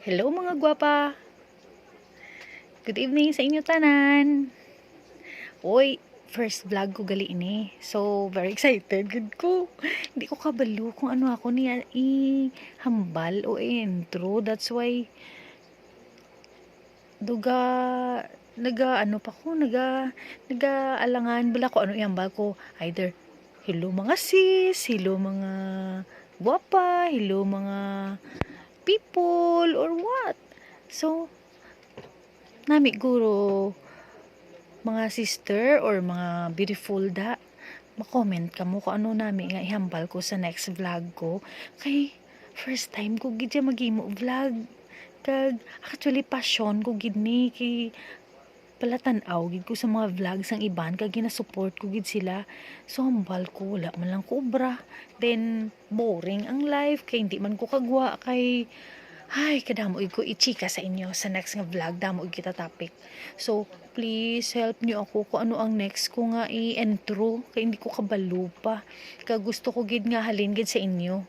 Hello mga gwapa. Good evening sa inyo tanan. Oy, first vlog ko gali ini. So, very excited gud ko. Hindi ko kabalo kung ano ako niya i-hambal o i-intro. That's why duga naga pa ko, naga alangan bala ko ano i-hambal ko. Either hello mga sis, hello mga gwapa, hello mga people or what. So, nami guro mga sister or mga beautiful da ma-comment ka mo kung ano nami nga ihambal ko sa next vlog ko kay first time ko gid siya maghimo vlog kag actually passion ko gid ni kay palatan-aw gid ko sa mga vlogs ang iban kag gina-support ko gid sila so hambal ko wala man lang ko obra then boring ang life kay hindi man ko kagwa kay ay, kadamo ko i-chika sa inyo sa next nga vlog, damo kita topic. So, please help niyo ako kung ano ang next ko nga i-intro, kay hindi ko kabalo pa. Kag gusto ko gid nga halin gid sa inyo.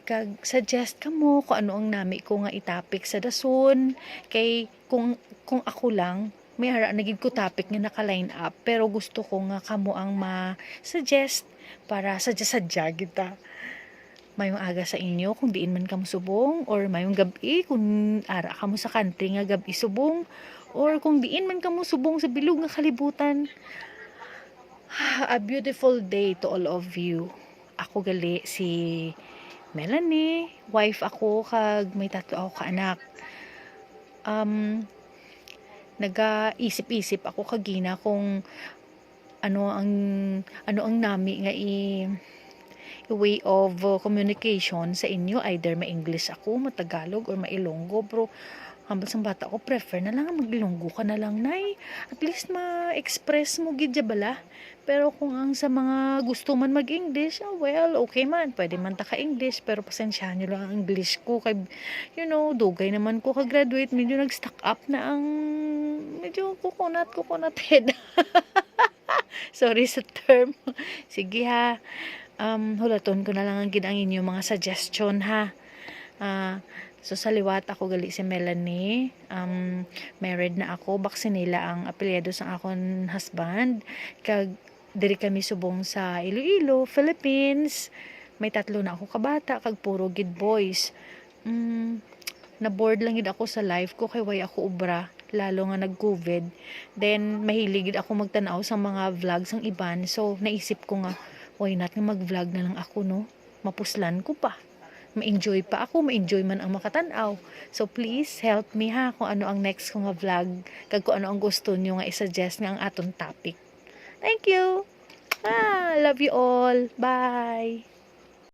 Kag suggest ka mo kung ano ang nami ko nga i-topic sa dason, kay kung ako lang, may hara na gid ko topic nga naka-line up, pero gusto ko nga kamo ang ma-suggest para sadya-sadya kita mayong aga sa inyo kung diin man kamo subong or mayong gabi kung ara kamo sa country nga gabi subong or kung diin man kamo subong sa bilog nga kalibutan. A beautiful day to all of you. Ako gali si Melanie, wife ako kag may 3 ako ka anak. Naga-isip-isip ako kagina kung ano ang nami nga way of communication sa inyo, either ma-English ako, ma-Tagalog, or ma-Ilonggo, bro. Hambal sang bata ko, prefer na lang mag-Ilonggo ka na lang, nay. At least ma-express mo gidya bala. Pero kung ang sa mga gusto man mag-English, well, okay man. Pwede man ta ka-English, pero pasensyahan nyo lang ang English ko. Kay, dugay naman ko ka-graduate, medyo nag-stuck up na ang medyo coconut head. Sorry sa term. Sige ha. Hulaton ko na lang ang ginang inyo mga suggestion ha. So sa liwat ako gali si Melanie. Married na ako. Baksinila ang apelyido sa akong husband. Kag diri kami subong sa Iloilo, Philippines. May 3 na ako kabata. Kag puro gid boys. Na-board lang gid ako sa life ko kay way ako ubra. Lalo nga nag-COVID. Then mahilig gid ako magtanaw sa mga vlogs ang iban. So naisip ko nga why not nga mag-vlog na lang ako, no? Mapuslan ko pa. Ma-enjoy pa ako. Ma-enjoy man ang makatanaw. So, please, help me ha kung ano ang next ko nga vlog. Kag kung ano ang gusto nyo nga i-suggest nga ang aton topic. Thank you! Love you all. Bye!